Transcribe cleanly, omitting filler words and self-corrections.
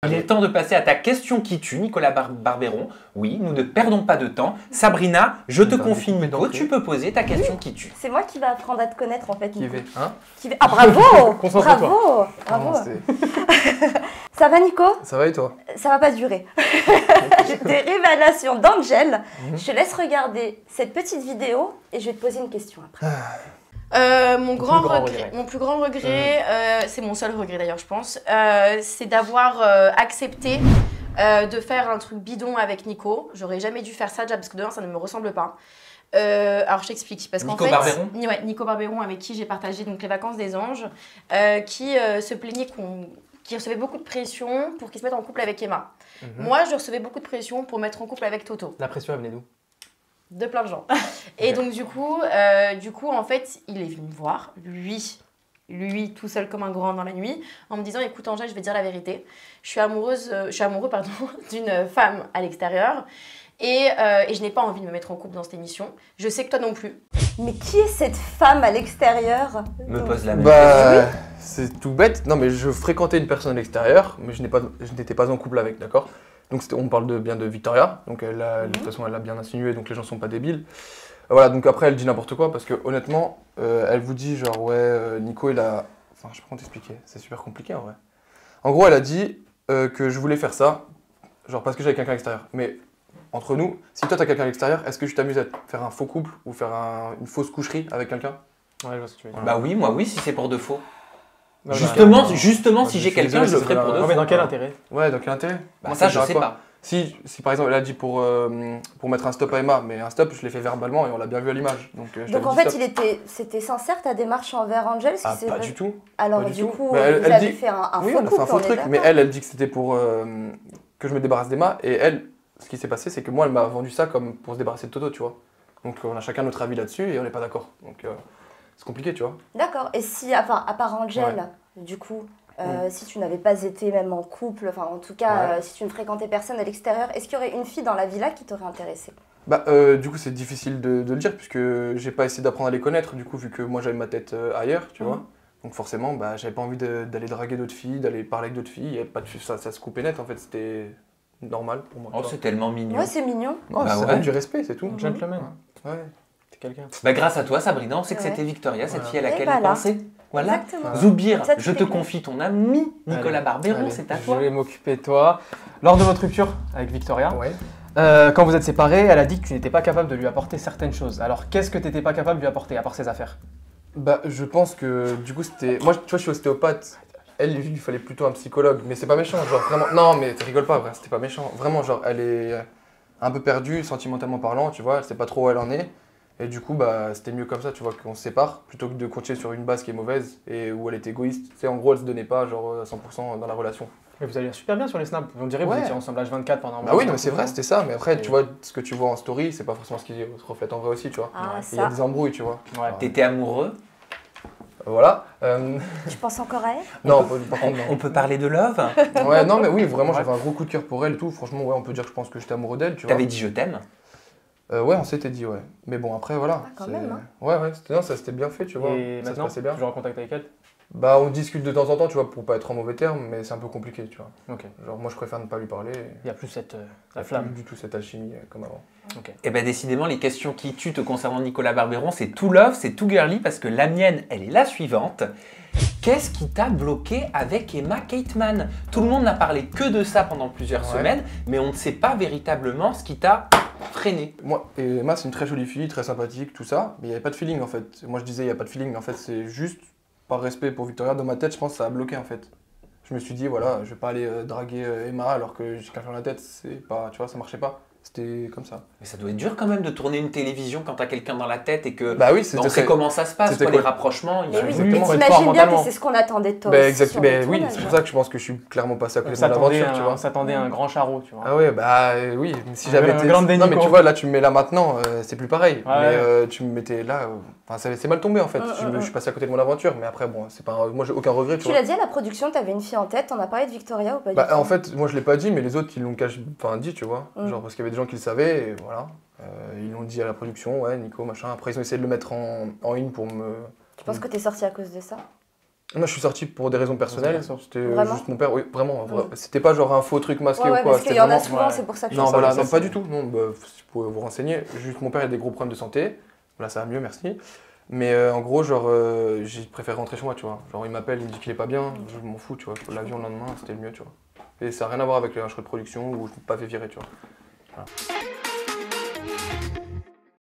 Il est temps de passer à ta question qui tue, Nicolas Barbeyron. Oui, nous ne perdons pas de temps. Sabrina, je te confie Nico, tu peux poser ta question qui tue. C'est moi qui va apprendre à te connaître en fait. Qui va, hein? Ah bravo. Concentre-toi. Bravo. Ça va Nico? Ça va et toi? Ça va pas durer. J'ai des révélations d'Angel. Je te laisse regarder cette petite vidéo et je vais te poser une question après. Mon plus grand regret, c'est mon seul regret d'ailleurs je pense, c'est d'avoir accepté de faire un truc bidon avec Nico. J'aurais jamais dû faire ça déjà parce que de un ça ne me ressemble pas. Alors je t'explique. Parce qu'en fait, Barbeyron ouais, Nico Barbeyron avec qui j'ai partagé donc, les vacances des anges, qui se plaignait qui recevait beaucoup de pression pour qu'il se mette en couple avec Emma. Moi je recevais beaucoup de pression pour mettre en couple avec Toto. La pression elle venait d'où? De plein de gens. Et donc du coup, en fait, il est venu me voir, lui tout seul comme un grand dans la nuit, en me disant écoute Angèle, je vais te dire la vérité, je suis amoureux d'une femme à l'extérieur et je n'ai pas envie de me mettre en couple dans cette émission. Je sais que toi non plus. Mais qui est cette femme à l'extérieur? Me pose la même question. C'est tout bête. Non mais je fréquentais une personne à l'extérieur, mais je n'étais pas en couple avec, d'accord? Donc on parle bien de Victoria, donc de toute façon elle l'a bien insinué, donc les gens sont pas débiles. Voilà, donc après elle dit n'importe quoi parce que honnêtement, elle vous dit genre ouais, Nico il a... Enfin je sais pas comment t'expliquer, c'est super compliqué en vrai. En gros elle a dit que je voulais faire ça, genre parce que j'avais quelqu'un à l'extérieur. Mais entre nous, si toi t'as quelqu'un à l'extérieur, est-ce que tu t'amuses à faire un faux couple ou faire une fausse coucherie avec quelqu'un? Ouais, je vois ce que tu veux dire. Bah oui, moi oui, si c'est pour de faux. Bah, Justement, si j'ai quelqu'un, je le ferai pour de faux. Mais dans quel intérêt? Ouais, dans quel intérêt? Bah ça, je sais pas. Si par exemple elle a dit pour mettre un stop à Emma, mais un stop je l'ai fait verbalement et on l'a bien vu à l'image. Donc en fait c'était sincère ta démarche envers Angel? Pas du tout. Alors pas du coup, elle vous avez dit... fait un oui, faux on a couple, fait un faux truc, mais elle dit que c'était pour que je me débarrasse d'Emma et elle, ce qui s'est passé c'est que moi elle m'a vendu ça comme pour se débarrasser de Toto, tu vois. Donc on a chacun notre avis là-dessus et on n'est pas d'accord. Donc c'est compliqué, tu vois. D'accord. Et si, à part Angel, du coup, si tu n'avais pas été même en couple, enfin en tout cas, si tu ne fréquentais personne à l'extérieur, est-ce qu'il y aurait une fille dans la villa qui t'aurait intéressé? Bah du coup c'est difficile de le dire puisque j'ai pas essayé d'apprendre à les connaître du coup vu que moi j'avais ma tête ailleurs, tu vois. Donc forcément bah j'avais pas envie d'aller draguer d'autres filles, d'aller parler avec d'autres filles, pas de, ça se coupait net en fait, c'était normal pour moi. Oh c'est tellement mignon. Ouais c'est mignon. Non, bah, c'est du respect, c'est tout. Gentleman. Ouais. T'es quelqu'un. Bah grâce à toi Sabrina, on sait que c'était Victoria, cette fille à laquelle elle pensait. Voilà. Exactement. Zoubir, je te confie ton ami Nicolas Barbeyron, c'est à toi. Je vais m'occuper de toi. Lors de votre rupture avec Victoria, quand vous êtes séparés, elle a dit que tu n'étais pas capable de lui apporter certaines choses. Alors qu'est-ce que tu n'étais pas capable de lui apporter, à part ses affaires? Bah je pense que du coup c'était... Moi tu vois je suis ostéopathe, elle il lui fallait plutôt un psychologue, mais c'est pas méchant, genre vraiment... Non mais tu rigoles pas, c'était pas méchant. Vraiment genre elle est un peu perdue sentimentalement parlant, tu vois, elle sait pas trop où elle en est. Et du coup, bah, c'était mieux comme ça, tu vois, qu'on se sépare, plutôt que de continuer sur une base qui est mauvaise et où elle est égoïste. Tu sais, en gros, elle se donnait pas, genre, à 100% dans la relation. Mais vous allez super bien sur les snaps. On dirait que vous étiez ensemble H24 pendant un moment. Bah oui, mais c'est vrai, c'était ça. Mais après, tu vois, ce que tu vois en story, c'est pas forcément ce qui se reflète en vrai aussi, tu vois. Il y a des embrouilles, tu vois. Ouais. T'étais amoureux? Voilà. Tu penses encore à elle? Non, par contre, non. On peut parler de love? Ouais, non, mais oui, vraiment, j'avais un gros coup de cœur pour elle et tout. Franchement, ouais, on peut dire que je pense que j'étais amoureux d'elle, tu vois. T'avais dit je t'aime? Ouais, on s'était dit, ouais. Mais bon, après, voilà. Ah, quand même, hein. Ouais, ça s'était bien fait, tu vois. Et ça maintenant, se passait bien. toujours en contact avec elle? Bah, on discute de temps en temps, tu vois, pour pas être en mauvais termes, mais c'est un peu compliqué, tu vois. Ok. Genre, moi, je préfère ne pas lui parler. Il n'y a plus cette la flamme. Plus du tout cette alchimie comme avant. Ok. Et ben décidément, les questions qui tuent te concernant Nicolas Barbeyron, c'est tout love, c'est tout girly, parce que la mienne, elle est la suivante. Qu'est-ce qui t'a bloqué avec Emma Cateman? Tout le monde n'a parlé que de ça pendant plusieurs semaines, mais on ne sait pas véritablement ce qui t'a freiné. Moi, et Emma, c'est une très jolie fille, très sympathique, tout ça, mais il n'y avait pas de feeling en fait. Moi, je disais, il n'y a pas de feeling, mais en fait, c'est juste par respect pour Victoria. Dans ma tête, je pense que ça a bloqué en fait. Je me suis dit, voilà, je vais pas aller draguer Emma alors que j'ai quelqu'un dans la tête, c'est pas, tu vois, ça marchait pas. C'était comme ça. Mais ça doit être dur quand même de tourner une télévision quand t'as quelqu'un dans la tête et que bah oui, on sait comment ça se passe, quoi, les rapprochements. Mais oui, t'imagines bien que c'est ce qu'on attendait de toi. Bah exactement, oui, c'est pour ça que je pense que je suis clairement passé à côté de l'aventure, tu vois. On s'attendait à un grand charreau, tu vois. Ah ouais, bah oui, si j'avais été... Non mais tu vois, là tu me mets là maintenant, c'est plus pareil. Mais tu me mettais là, c'est mal tombé en fait. Je suis passé à côté de mon aventure, mais après bon, c'est pas... Moi j'ai aucun regret, tu l'as dit à la production, t'avais une fille en tête, t'en as parlé de Victoria ou pas du tout? En fait, moi je l'ai pas dit, mais les autres ils l'ont dit, tu vois. Genre parce qu'il y avait des gens qui le savaient, et voilà. Ils l'ont dit à la production, ouais, Nico, machin. Après, ils ont essayé de le mettre en in pour me... Tu penses que t'es sorti à cause de ça? Moi, je suis sorti pour des raisons personnelles. C'était juste mon père, oui, vraiment. C'était pas genre un faux truc masqué ou quoi. Parce qu'il y en a souvent, c'est pour ça que je Non, voilà, non, pas du tout. Non, bah, vous pouvez vous renseigner. Juste mon père a des gros problèmes de santé. Là, ça va mieux, merci. Mais en gros, genre, j'ai préféré rentrer chez moi, tu vois. Genre, il m'appelle, il me dit qu'il est pas bien, je m'en fous, tu vois. L'avion le lendemain, c'était le mieux, tu vois. Et ça n'a rien à voir avec un choix de production où je ne peux pas fait virer, tu vois. Voilà.